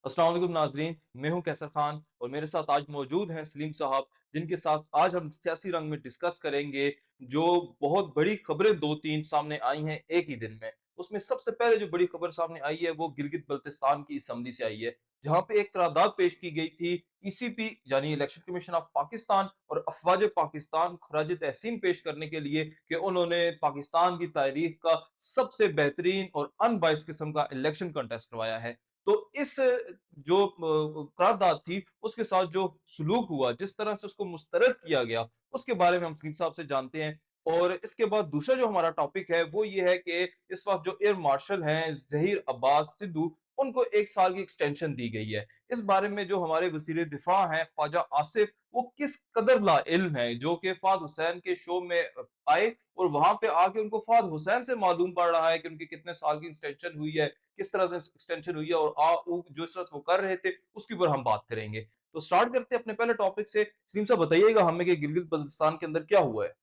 अस्सलाम वालेकुम नाज़रीन, मैं हूं कैसर खान और मेरे साथ आज मौजूद हैं सलीम साहब, जिनके साथ आज हम सियासी रंग में डिस्कस करेंगे जो बहुत बड़ी खबरें 2-3 सामने आई हैं एक ही दिन में। उसमें सबसे पहले जो बड़ी खबर सामने आई है वो गिलगित बल्तिस्तान की असम्बली से आई है, जहां पे एक करारदाद पेश की गई थी ईसीपी यानी इलेक्शन कमीशन ऑफ पाकिस्तान और अफवाज पाकिस्तान खराज तहसीन पेश करने के लिए कि उन्होंने पाकिस्तान की तारीख का सबसे बेहतरीन और अनबाइस्ड किस्म का इलेक्शन कंटेस्ट करवाया है। तो इस जो करारदाद थी, उसके साथ जो सलूक हुआ, जिस तरह से उसको मुस्तरद किया गया, उसके बारे में हम सलीम साहब से जानते हैं। और इसके बाद दूसरा जो हमारा टॉपिक है, वो ये है कि इस वक्त जो एयर मार्शल हैं ज़हीर अब्बास सिद्धू, उनको 1 साल की एक्सटेंशन दी गई है। इस बारे में जो हमारे वज़ीर दिफा हैं ख्वाजा आसिफ, वो किस कदर लाइल्म हैं, जो कि फ़ाद हुसैन के शो में आए और वहां पे आके उनको फ़ाद हुसैन से मालूम पड़ रहा है कि उनकी कितने साल की एक्सटेंशन हुई है, किस तरह से एक्सटेंशन हुई है और जो इस तरह से वो कर रहे थे, उसके ऊपर हम बात करेंगे। तो स्टार्ट करते हैं अपने पहले टॉपिक से। सलीम साहब बताइएगा हमें कि गिलगित बल्तिस्तान के अंदर क्या हुआ है?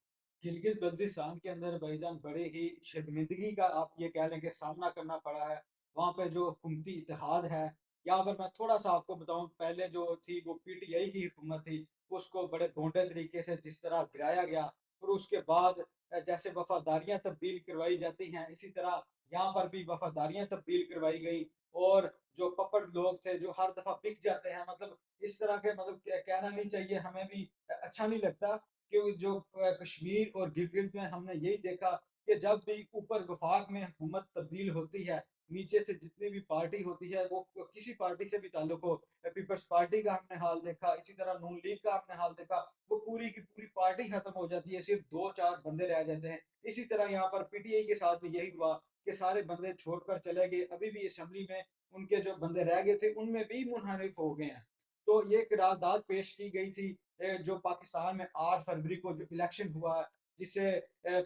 गिलगित बल्तिस्तान के अंदर भाईजान बड़े ही शर्मिंदगी का आप ये कह लें कि सामना करना पड़ा है। वहाँ पे जो हुकूमती इत्तेहाद है, यहाँ पर मैं थोड़ा-सा आपको बताऊँ, पहले जो थी वो पीटीआई की हुकूमत थी, उसको बड़े भोंडे तरीके से जिस तरह गिराया गया और उसके बाद जैसे वफ़ादारियाँ तब्दील करवाई जाती हैं, इसी तरह यहाँ पर भी वफ़ादारियाँ तब्दील करवाई गई और जो पपट लोग थे, जो हर दफ़ा बिक जाते हैं, मतलब इस तरह के, मतलब कहना नहीं चाहिए, हमें भी अच्छा नहीं लगता कि जो कश्मीर और गिलगित में हमने यही देखा कि जब भी ऊपर वफाक में हुकूमत तब्दील होती है, नीचे से जितनी भी पार्टी होती है वो किसी पार्टी से भी ताल्लुक हो, पीपल्स पार्टी का हमने हाल देखा, इसी तरह नून लीग का हमने हाल देखा, वो पूरी की पूरी पार्टी खत्म हो जाती है, सिर्फ 2-4 बंदे रह जाते हैं। इसी तरह यहाँ पर पीटीआई के साथ भी यही हुआ कि सारे बंदे छोड़कर चले गए, अभी भी असेंबली में उनके जो बंदे रह गए थे उनमें भी मुनहरिफ हो गए हैं। तो ये करारदाद पेश की गई थी जो पाकिस्तान में 8 फरवरी को जो इलेक्शन हुआ, जिसे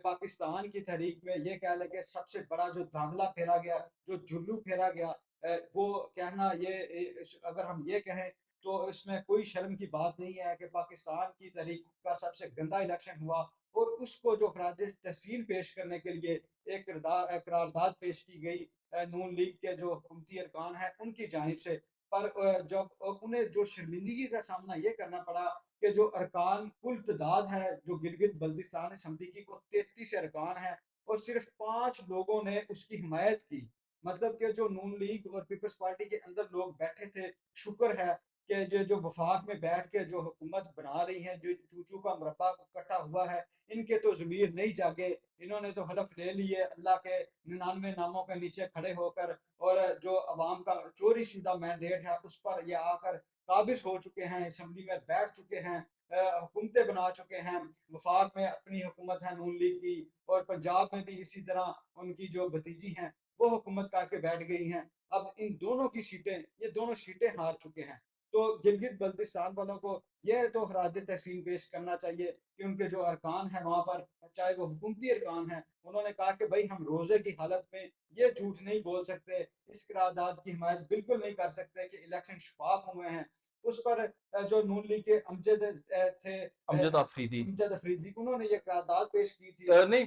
पाकिस्तान की तारीख में ये कह लें कि सबसे बड़ा जो धांधला फेरा गया, जो जुल्लू फेरा गया, वो कहना अगर हम ये कहें तो इसमें कोई शर्म की बात नहीं है कि पाकिस्तान की तारीख का सबसे गंदा इलेक्शन हुआ और उसको जो खराज तहसीन पेश करने के लिए एक करारदाद पेश की गई नून लीग के जो हुकूमती अरकान हैं उनकी जानिब से। पर जब उन्हें जो शर्मिंदगी का सामना ये करना पड़ा कि जो अरकान कुल तादाद है जो गिलगित बल्तिस्तान असम्बली की, वो 33 अरकान है और सिर्फ 5 लोगों ने उसकी हिमायत की। मतलब कि जो नून लीग और पीपल्स पार्टी के अंदर लोग बैठे थे, शुक्र है कि जो जो वफाक में बैठ के जो हुकूमत बना रही है, जो चूचू का मुरब्बा इकट्ठा हुआ है, इनके तो ज़मीर नहीं जागे। इन्होंने तो हलफ ले लिए अल्लाह के 99 नामों के नीचे खड़े होकर, और जो अवाम का चोरी शुदा मैंडेट है उस पर ये आकर काबिज हो चुके हैं, असम्बली में बैठ चुके हैं, हुकूमतें बना चुके हैं। वफाक में अपनी हुकूमत है नून लीग की, और पंजाब में भी इसी तरह उनकी जो भतीजी हैं वो हुकूमत करके बैठ गई हैं। अब इन दोनों की सीटें, ये दोनों सीटें हार चुके हैं। तो गिलगित बल्तिस्तान वालों को यह तो खराज तहसीन पेश करना चाहिए कि उनके जो अरकान हैं वहाँ पर, चाहे वो हुकूमती अरकान हैं, उन्होंने कहा कि भाई हम रोजे की हालत में ये झूठ नहीं बोल सकते, इस करारदाद की हिमायत बिल्कुल नहीं कर सकते कि इलेक्शन शफाफ हुए हैं। उस पर जो नून लीग के अमजद थे, अमजद आफरीदी। अमजद अफरीदी, उन्होंने ये करारदाद पेश की थी। नहीं,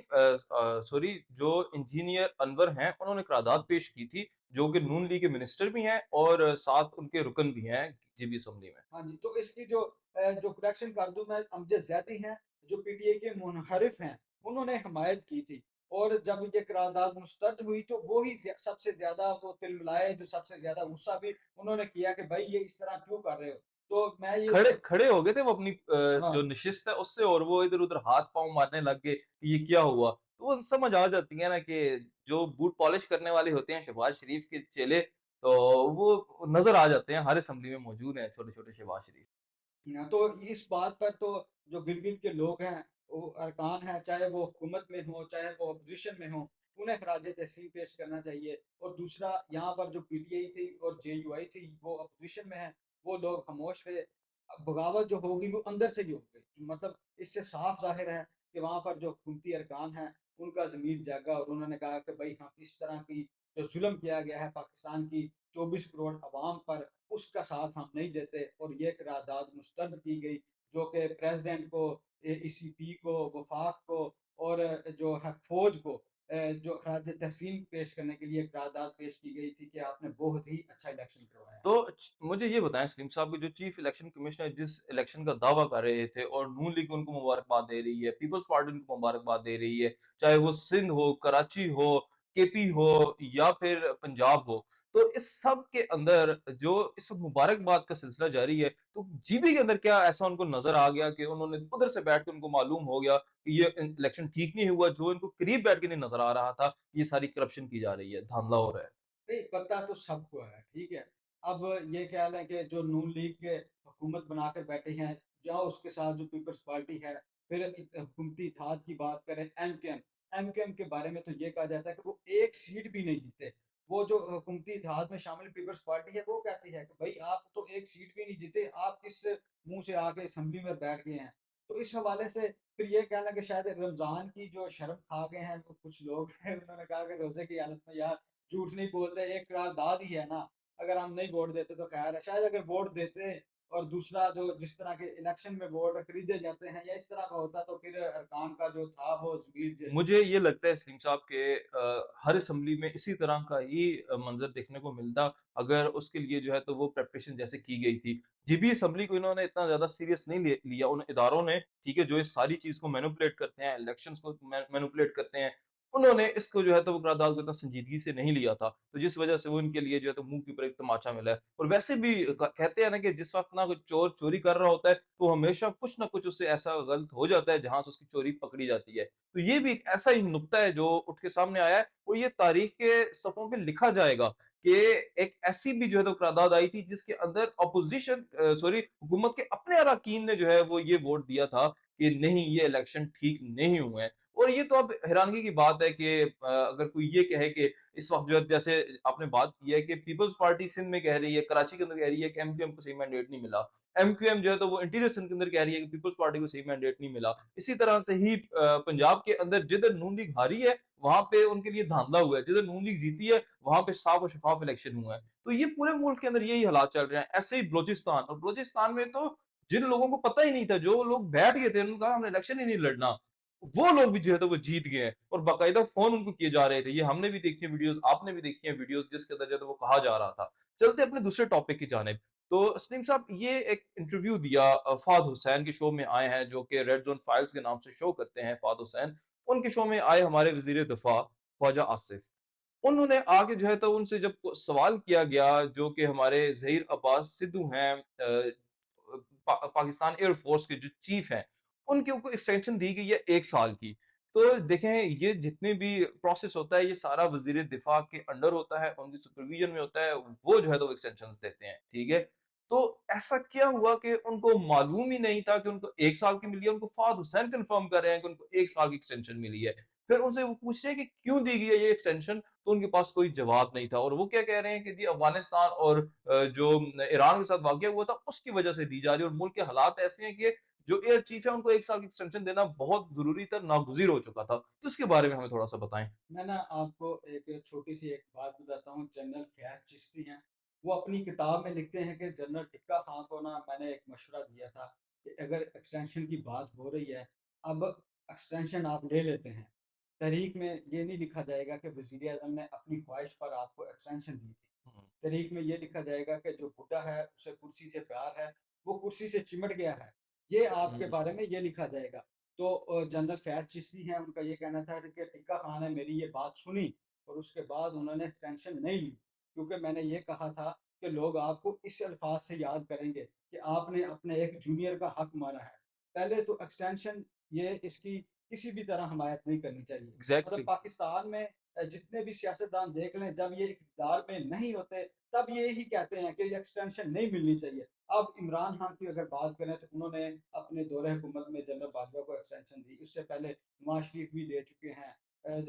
सॉरी, जो इंजीनियर अनवर हैं उन्होंने करारदाद पेश की थी, जो कि नून लीग के मिनिस्टर भी हैं और साथ उनके रुकन भी हैं जीबी असम्बली में। हाँ जी, तो इसकी जो करेक्शन कर दूं मैं, अमजद जैदी हैं जो पीटीए के मुनहरिफ हैं, उन्होंने हमायत की थी। और जब ये करारदाद मुस्तरद हुई तो वो ही सबसे ज्यादा वो तिलमिलाए, जो सबसे ज्यादा गुस्सा भी उन्होंने किया कि भाई ये इस तरह क्यों कर रहे हो। तो मैं ये खड़े खड़े हो गए थे वो अपनी जो हाँ नशिस्त है उससे, और वो इधर उधर हाथ पांव मारने लग गए कि ये क्या हुआ। तो वो समझ आ जाती है ना कि जो बूट पॉलिश करने वाले होते हैं शहबाज शरीफ के चेले, तो वो नजर आ जाते हैं, हर असेंबली में मौजूद हैं छोटे छोटे शहबाज शरीफ। तो इस बात पर तो जो गिलगित के लोग हैं, वो अरकान हैं, चाहे वो हुकूमत में हो चाहे वो अपोजिशन में हो, उन्हें खराज तहसीन पेश करना चाहिए। और दूसरा, यहाँ पर जो पीटीआई थी और जेयूआई थी वो अपोजिशन में है, वो लोग खामोश रहे। अब बगावत जो होगी वो अंदर से ही होगी, मतलब इससे साफ जाहिर है कि वहाँ पर जो हुकूमती अरकान हैं उनका ज़मीर जागा और उन्होंने कहा कि भाई हम इस तरह की जो जुल्म किया गया है पाकिस्तान की 24 करोड़ अवाम पर, उसका साथ हम नहीं देते। और ये करारदाद मुस्तरद की गई, जो कि प्रेसिडेंट को, ईसीपी को, वफाक को और जो है फौज को जो खराज तहसीन पेश करने के लिए करारदाद पेश की गई थी कि आपने बहुत ही अच्छा इलेक्शन करवाया है। तो मुझे ये बताएं सलीम साहब कि जो चीफ इलेक्शन कमिश्नर जिस इलेक्शन का दावा कर रहे थे और नून लीग उनको मुबारकबाद दे रही है, पीपल्स पार्टी उनको मुबारकबाद दे रही है, चाहे वो सिंध हो, कराची हो, केपी हो या फिर पंजाब हो, तो इस सब के अंदर जो इस वक्त मुबारकबाद का सिलसिला जारी है, तो जीबी के अंदर क्या ऐसा उनको नजर आ गया कि उन्होंने उधर से बैठ के उनको मालूम हो गया कि ये इलेक्शन ठीक नहीं हुआ, जो इनको करीब बैठ के नहीं नजर आ रहा था, ये सारी करप्शन की जा रही है, धांधला हो रहा है। नहीं, पता तो सबको है, ठीक है? अब ये ख्याल है कि जो नून लीग के हुकूमत बनाकर बैठे हैं, या उसके साथ जो पीपल्स पार्टी है, फिर हुकूमती इत्तेहाद की बात करें एमकेएम, एमकेएम के बारे में तो ये कहा जाता है कि वो एक सीट भी नहीं जीते। वो जो हुकूमती इत्तेहाद में शामिल पीपल्स पार्टी है, वो कहती है कि भई आप तो एक सीट भी नहीं जीते, आप किस मुँह से आके असेंबली में बैठ गए हैं? तो इस हवाले से फिर ये कहना कि शायद रमज़ान की जो शर्म खा गए हैं वो कुछ लोग हैं, उन्होंने कहा कि रोज़े की हालत में यार झूठ नहीं बोलते, एक करारदाद ही है ना, अगर हम नहीं वोट देते तो खैर है। शायद अगर वोट देते और दूसरा जो जिस तरह के इलेक्शन में वोट खरीदे जाते हैं या इस तरह का होता तो फिर अरकान का जो था वो ज़मीर मुझे ये लगता है सलीम साहब के हर असेंबली में इसी तरह का ही मंज़र देखने को मिलता अगर उसके लिए जो है तो वो प्रिपरेशन जैसे की गई थी। जीबी असेंबली को इन्होंने इतना ज़्यादा सीरियस नहीं लिया उन इदारों ने, ठीक है, जो इस सारी चीज़ को मैनिपुलेट करते हैं, इलेक्शंस को मैनिपुलेट करते हैं, उन्होंने इसको जो है तो वो करारदाद को इतना संजीदगी से नहीं लिया था। तो जिस वज़ह से वो इनके लिए जो है तो मुँह के ऊपर एक तमाचा मिला है। और वैसे भी क कहते हैं ना कि जिस वक़्त ना कोई चोर चोरी कर रहा होता है, तो हमेशा कुछ ना कुछ उससे ऐसा गलत हो जाता है जहाँ से उसकी चोरी पकड़ी जाती है। तो ये भी एक ऐसा ही नुक्ता है जो उठ के सामने आया है और ये तारीख के सफ़ों पे लिखा जाएगा कि एक ऐसी भी जो है तो करारदाद आई थी जिसके अंदर अपोज़िशन सॉरी हुकूमत के अपने अरकान ने जो है वो ये वोट दिया था कि नहीं ये इलेक्शन ठीक नहीं हुए हैं। और ये तो अब हैरानगी की बात है कि अगर कोई ये कहे कि इस वक़्त जो है जैसे आपने बात की है कि पीपल्स पार्टी सिंध में कह रही है, कराची के अंदर कह रही है कि एमक्यूएम को सही मैंडेट नहीं मिला। एमक्यूएम जो है तो वो इंटीरियर सिंध के अंदर कह रही है कि पीपल्स पार्टी को सही मैंडेट नहीं मिला। इसी तरह से ही पंजाब के अंदर जिधर नून लीग हारी है, वहाँ पे उनके लिए धांधला हुआ है, जिधर नून लीग जीती है, वहाँ पे साफ और शफाफ इलेक्शन हुआ है। तो ये पूरे मुल्क के अंदर यही हालात चल रहे हैं। ऐसे ही बलूचिस्तान, और बलूचिस्तान में तो जिन लोगों को पता ही नहीं था, जो लोग बैठ गए थे, उन्होंने कहा हमने इलेक्शन ही नहीं लड़ना, वो लोग भी जो है तो वो जीत गए हैं और बाकायदा फ़ोन उनको किए जा रहे थे। ये हमने भी देखी है वीडियोज़, आपने भी देखी है वीडियोज़ जिसके अंदर जो है तो वो कहा जा रहा था। चलते हैं अपने दूसरे टॉपिक की जानिब। तो सलीम साहब ये एक इंटरव्यू दिया फ़ाद हुसैन के शो में आए हैं जो कि रेड ज़ोन फाइल्स के नाम से शो करते हैं फ़ाद हुसैन। उनके शो में आए हमारे वज़ीर दिफ़ा ख्वाजा आसिफ। उन्होंने आके जो है तो उनसे जब सवाल किया गया जो कि हमारे ज़हीर अब्बास सिद्धू हैं पाकिस्तान एयर फ़ोर्स के जो चीफ हैं, उनके ऊपर एक्सटेंशन दी गई है 1 साल की। तो देखें ये जितने भी प्रोसेस होता है ये सारा वज़ीर दिफ़ा के अंडर होता है, उनकी सुपरविज़न में होता है, वो जो है तो एक्सटेंशंस देते हैं, ठीक है? तो ऐसा क्या हुआ कि उनको मालूम ही नहीं था कि उनको 1 साल की मिली है, उनको फ़ाद हुसैन कन्फर्म कर रहे हैं कि उनको 1 साल की एक्सटेंशन मिली है। फिर उनसे वो पूछ रहे हैं कि क्यों दी गई है ये एक्सटेंशन? तो उनके पास कोई जवाब नहीं था और वो क्या कह रहे हैं कि जी अफ़गानिस्तान और जो ईरान के साथ वाक़या हुआ था उसकी वज़ह से दी जा रही है और मुल्क के हालात ऐसे हैं कि जो एयर चीफ है उनको 1 साल की एक्सटेंशन देना बहुत ज़रूरी था, नागुज़ीर हो चुका था। तो इसके बारे में हमें थोड़ा-सा बताएँ। मैं ना आपको एक छोटी-सी एक बात बताता हूँ, जनरल फ़याज़ चिश्ती हैं, वो अपनी किताब में लिखते हैं कि जनरल टिक्का खां को ना मैंने एक मशवरा दिया था कि अगर एक्सटेंशन की बात हो रही है, अब एक्सटेंशन आप ले लेते हैं। तहरीक में ये नहीं लिखा जाएगा कि वज़ीर-ए-आज़म ने अपनी ख्वाहिश पर आपको एक्सटेंशन दी थी। हुँ, तहरीक में ये लिखा जाएगा कि जो बुड्ढा है, उसे कुर्सी से प्यार है, वो कुर्सी से चिमट गया है। ये आपके हुँ, बारे में ये लिखा जाएगा। तो जनरल फ़याज़ चिश्ती हैं, उनका ये कहना था कि टिक्का खान ने मेरी ये बात सुनी और उसके बाद उन्होंने एक्सटेंशन नहीं ली, क्योंकि मैंने ये कहा था कि लोग आपको इस अल्फ़ाज़ से याद करेंगे कि आपने अपने एक जूनियर का हक़ मारा है। पहले तो एक्सटेंशन ये इसकी किसी भी तरह हिमायत नहीं करनी चाहिए। मतलब एग्ज़ैक्टली। पाकिस्तान में जितने भी सियासतदान देख लें, जब ये इक़्तिदार में नहीं होते, तब ये ही कहते हैं कि ये एक्सटेंशन नहीं मिलनी चाहिए। अब इमरान खान की अगर बात करें तो उन्होंने अपने दौरे हुकूमत में जनरल बाजवा को एक्सटेंशन दी। इससे पहले नवाज़ शरीफ भी दे चुके हैं,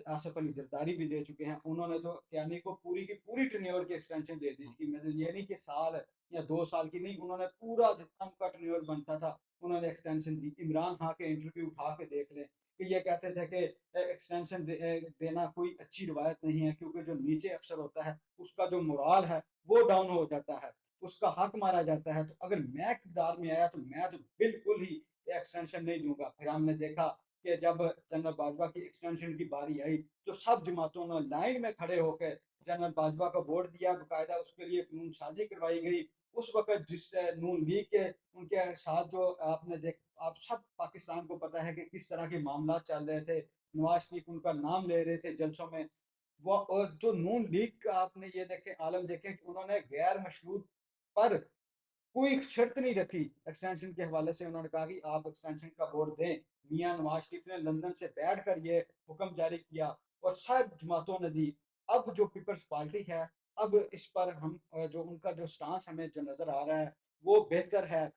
आसिफ अली ज़रदारी भी दे चुके हैं। उन्होंने तो यानी को पूरी की पूरी टेन्योर की एक्सटेंशन दे दी थी। मतलब ये नहीं कि साल या 2 साल की नहीं, उन्होंने पूरा जितना उनका टेन्योर बनता था, उन्होंने एक्सटेंशन दी। इमरान खान के इंटरव्यू उठा के देख लें कि ये कहते थे कि एक्सटेंशन देना कोई अच्छी रिवायत नहीं है, क्योंकि जो नीचे अफ़सर होता है, उसका जो मोराल है, वो डाउन हो जाता है, उसका हक मारा जाता है। तो अगर मैं इक़्तिदार में आया तो मैं तो बिल्कुल ही एक्सटेंशन नहीं दूँगा। फिर हमने देखा कि जब जनरल बाजवा की एक्सटेंशन की बारी आई, तो सब जमातों ने लाइन में खड़े होकर जनरल बाजवा को वोट दिया, बाकायदा उसके लिए कानून साज़ी करवाई गई। उस वक़्त जिस नून लीग के उनके साथ जो आपने देख आप सब पाकिस्तान को पता है कि किस तरह के मामलात चल रहे थे। नवाज़ शरीफ उनका नाम ले रहे थे जलसों में। वो जो नून लीग का आपने ये देखें आलम देखें कि उन्होंने गैर मशरूत पर कोई शर्त नहीं रखी एक्सटेंशन के हवाले से। उन्होंने कहा कि आप एक्सटेंशन का वोट दें। मियाँ नवाज शरीफ ने लंदन से बैठ कर ये हुक्म जारी किया और सब जमातों ने दी। अब जो पीपल्स पार्टी है, अब इस पर हम जो उनका जो स्टांस हमें जो नजर आ रहा है वो बेहतर है।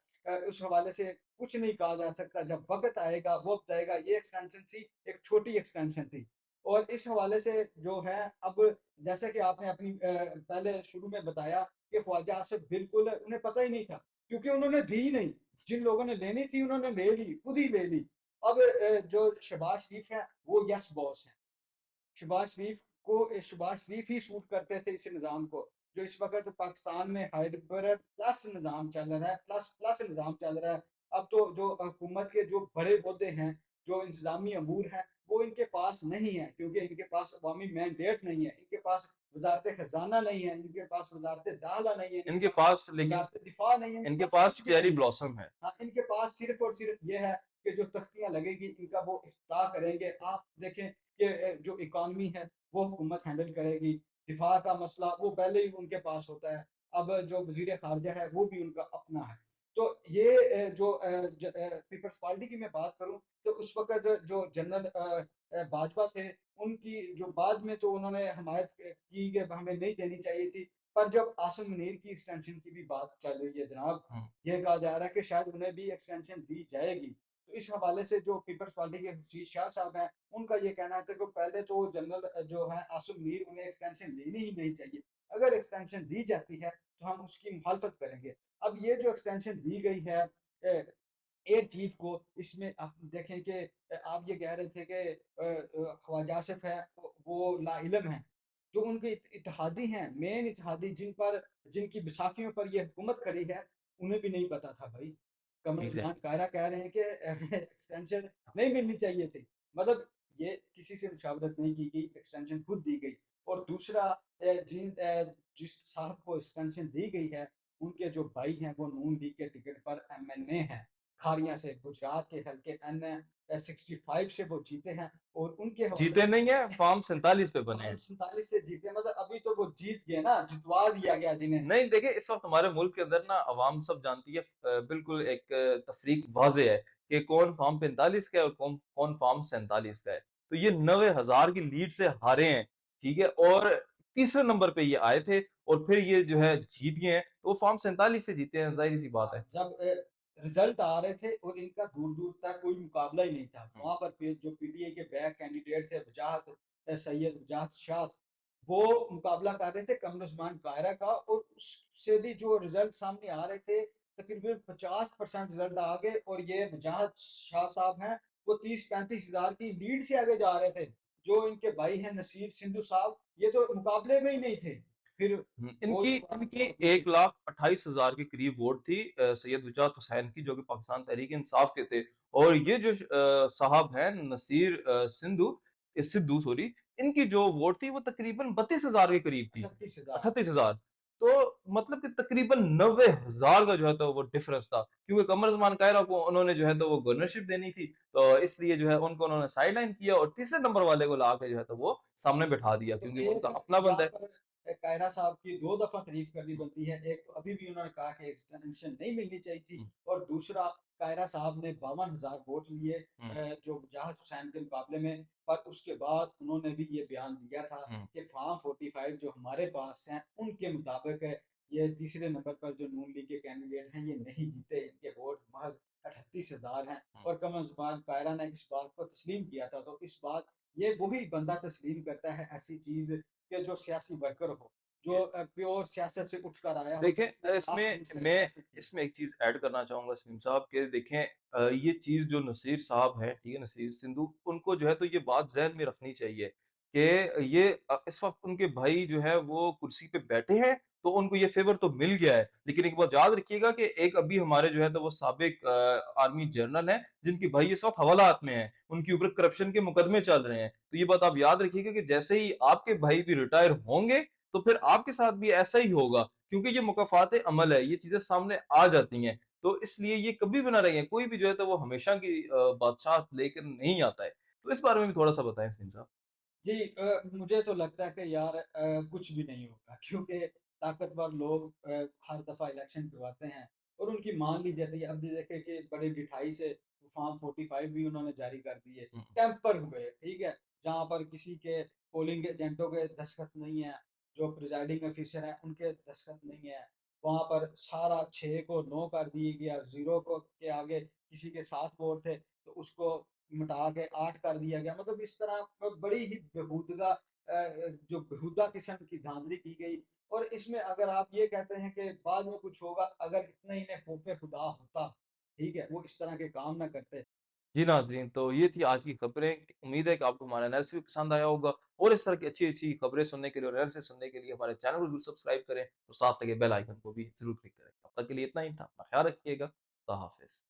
उस हवाले से कुछ नहीं कहा जा सकता, जब वक्त आएगा वो बताएगा। ये एक्सटेंशन थी, एक छोटी एक्सटेंशन थी। और इस हवाले से जो है अब, जैसे कि आपने अपनी पहले शुरू में बताया कि ख्वाजा आसिफ बिल्कुल उन्हें पता ही नहीं था, क्योंकि उन्होंने दी ही नहीं। जिन लोगों ने लेनी थी उन्होंने ले ली, खुद ही ले ली। अब जो शहबाज शरीफ है वो यस बॉस है। शहबाज शरीफ ही सूट करते थे इस निज़ाम को, जो इस वक्त पाकिस्तान में हाइब्रिड प्लस निज़ाम चल रहा है, प्लस प्लस निज़ाम चल रहा है। अब तो जो हुकूमत के जो बड़े ओहदे हैं, जो इंतजामी अमूर हैं, वो इनके पास नहीं है, क्योंकि इनके पास अवामी मैंडेट नहीं है, इनके पास वजारत खजाना नहीं है, इनके पास वजारत दाखिला नहीं है, इनके इनके पास पास लेकिन वजारत दिफा नहीं है, इनके इनके पास पास कुछ भी चेरी नहीं है। ब्लॉसम है। हाँ, इनके पास सिर्फ और सिर्फ ये है कि जो तख्तियां लगेगी इनका वो इफ्ताह करेंगे। आप देखें कि जो इकॉनमी है वो हुकूमत हैंडल करेगी। दिफा का मसला वो पहले ही उनके पास होता है। अब जो वजीर खारजा है वो भी उनका अपना है। तो ये जो पीपल्स पार्टी की मैं बात करूं, तो उस वक्त जो जनरल बाजवा थे, उनकी जो बाद में तो उन्होंने हमायत की कि हमें नहीं देनी चाहिए थी। पर जब आसिम मुनीर की एक्सटेंशन की भी बात चल रही है जनाब, हम्म, ये कहा जा रहा है कि शायद उन्हें भी एक्सटेंशन दी जाएगी। तो इस हवाले से जो पीपल्स पार्टी के हुशीर शाह साहब हैं, उनका ये कहना है कि पहले तो जनरल जो है आसिम मीर, उन्हें एक्सटेंशन लेनी ही नहीं चाहिए। अगर एक्सटेंशन दी जाती है तो हम उसकी मुखालफत करेंगे। अब ये जो एक्सटेंशन दी गई है एयर चीफ को, इसमें आप देखें कि आप ये कह रहे थे कि ख्वाजा आसिफ है वो लाइलम है। जो उनके इत्तेहादी हैं, मेन इत्तेहादी जिनकी बैसाखियों पर ये हुकूमत खड़ी है, उन्हें भी नहीं पता था भाई। कमर उस्मान एग्जैक्टली। कायरा कह रहे हैं कि एक्सटेंशन नहीं मिलनी चाहिए थी। मतलब ये किसी से मुशावरत नहीं की गई, एक्सटेंशन खुद दी गई। और दूसरा, जिस साहब को एक्सटेंशन दी गई है, उनके जो भाई हैं वो नून लीग के टिकट पर एमएनए हैं। खारिया से गुजरात के हल्के एन 65 से वो जीते हैं। और उनके हवाले जीते से नहीं है, फॉर्म 47 पे बने हम हैं। 47 से जीते, मतलब अभी तो वो जीत गए ना, जितवा दिया गया जिन्हें। नहीं देखिए, इस वक्त हमारे मुल्क के अंदर ना अवाम सब जानती है, बिल्कुल एक तफरीक वाज़ेह है कि कौन फॉर्म 45 का है और कौन कौन फॉर्म 47 का है। तो ये 90,000 की लीड से हारे हैं, ठीक है, और तीसरे नंबर पे ये आए थे और फिर ये जो है जीत गए हैं, तो वो फॉर्म 47 से जीते हैं, जाहिर सी बात है। जब रिजल्ट आ रहे थे और इनका दूर दूर तक कोई मुकाबला ही नहीं था, वहां पर फिर जो पीटीए के बैक कैंडिडेट थे वजाहत सैयद वजाहत शाह, वो मुकाबला कर रहे थे कमर उस्मान कायरा का। और उससे भी जो रिजल्ट सामने आ रहे थे, तकरीबन 50% रिजल्ट आ गए। और ये वजाहत शाह साहब हैं, वो 30-35 हजार की लीड से आगे जा रहे थे। जो इनके भाई हैं नसीर सिंधु साहब, ये तो मुकाबले में ही नहीं थे। फिर वो इनकी जो बात इनकी होती है। 1,28,000 के करीब वोट थी सैयद वजाहत हुसैन की, जो कि पाकिस्तान तहरीक इंसाफ के थे। और ये जो साहब हैं नसीर सिद्धू सॉरी, इनकी जो वोट थी वो तकरीबन 32,000 के करीब थी, 38 हजार। 38,000। तो मतलब कि तकरीबन 90,000 का जो है तो वो डिफरेंस था, क्योंकि कमर जमान कायरा को उन्होंने जो है तो वो गवर्नरशिप देनी थी, तो इसलिए जो है उनको उन्होंने साइड लाइन किया और तीसरे नंबर वाले को ला के जो है तो वो सामने बैठा दिया, तो क्योंकि वो एक उनका अपना यहाँ बंदा है। पर कायरा साहब की दो दफा तारीफ करनी बनती है। एक तो अभी भी उन्होंने कहा कि एक्सटेंशन नहीं मिलनी चाहिए थी। हम्म, और दूसरा, कायरा साहब ने 52 हजार वोट लिए हम्म, जो जहाज हुसैन के मुकाबले में। पर उसके बाद उन्होंने भी ये बयान दिया था हम्म। कि फार्म 45 जो हमारे पास हैं उनके मुताबिक है, ये तीसरे नंबर पर जो नून लीग के कैंडिडेट हैं ये नहीं जीते, इनके वोट महज 38 हजार हैं। हुँ। और कमर जुबान कायरा ने इस बात को तस्लीम किया था। तो इस बात, ये वही बंदा तस्लीम करता है ऐसी चीज कि जो सियासी वर्कर हो, जो प्योर सियासत से उठकर आया हो, देखें, जिसने इसमें ग्रासरूट से मैं सियासत की। इसमें एक चीज़ ऐड करना चाहूँगा सलीम साहब के, देखें, ये चीज़ जो नसीर साहब हैं, ठीक है, नसीर सिंधु, उनको जो है तो ये बात ज़हन में रखनी चाहिए कि ये इस वक़्त उनके भाई जो है वो कुर्सी पे बैठे हैं तो उनको ये फ़ेवर तो मिल गया है। लेकिन एक बात याद रखिएगा कि एक अभी हमारे जो है तो वो साबिक आर्मी जनरल हैं, जिनके भाई इस वक़्त हवालात में हैं। उनके ऊपर करप्शन के मुकदमे चल रहे हैं। तो ये बात आप याद रखिएगा कि जैसे ही आपके भाई भी रिटायर होंगे, तो फिर आपके साथ भी ऐसा ही होगा। क्योंकि ये मुकाफ़ात अमल है, ये चीज़ें सामने आ जाती हैं। तो इसलिए ये कभी भी ना रहें, कोई भी जो है तो वो हमेशा की बादशाह लेकर नहीं आता है। तो इस बारे में भी थोड़ा-सा बताएँ सलीम साहब? जी मुझे तो लगता है कि यार कुछ भी नहीं होगा क्योंकि ताकतवर लोग हर दफ़ा इलेक्शन करवाते हैं और उनकी मान ली जाती है। अब भी देखें कि बड़ी ढिठाई से फॉर्म 45 भी उन्होंने जारी कर दिए, हुँ, टैंपर हुए, ठीक है? जहाँ पर किसी के पोलिंग एजेंटों के दस्तखत नहीं है, जो प्रिजाइडिंग ऑफिसर हैं उनके दस्तखत नहीं है। वहाँ पर सारा 6 को 9 कर दिया गया, 0 को के आगे किसी के 7 वोट थे तो उसको मिटा के 8 कर दिया गया। मतलब इस तरह बड़ी ही जो बेहुदा किस्म की धांधली की गई और इसमें अगर आप ये कहते हैं कि बाद में कुछ होगा, अगर इतना इन्हें खौफ़े खुदा होता, ठीक है? वो इस तरह के काम ना करते। जी नाज़रीन, तो ये थी आज की खबरें। उम्मीद है कि आपको हमारा एनालिसिस भी पसंद आया होगा और इस तरह की अच्छी-अच्छी खबरें सुनने के लिए और एनालिसिस सुनने के लिए हमारे चैनल को ज़रूर सब्सक्राइब करें और साथ लगे बेल आइकन को भी ज़रूर क्लिक करें। अब तक के लिए इतना ही था। अपना ख्याल रखिएगा। खुदा हाफ़िज़।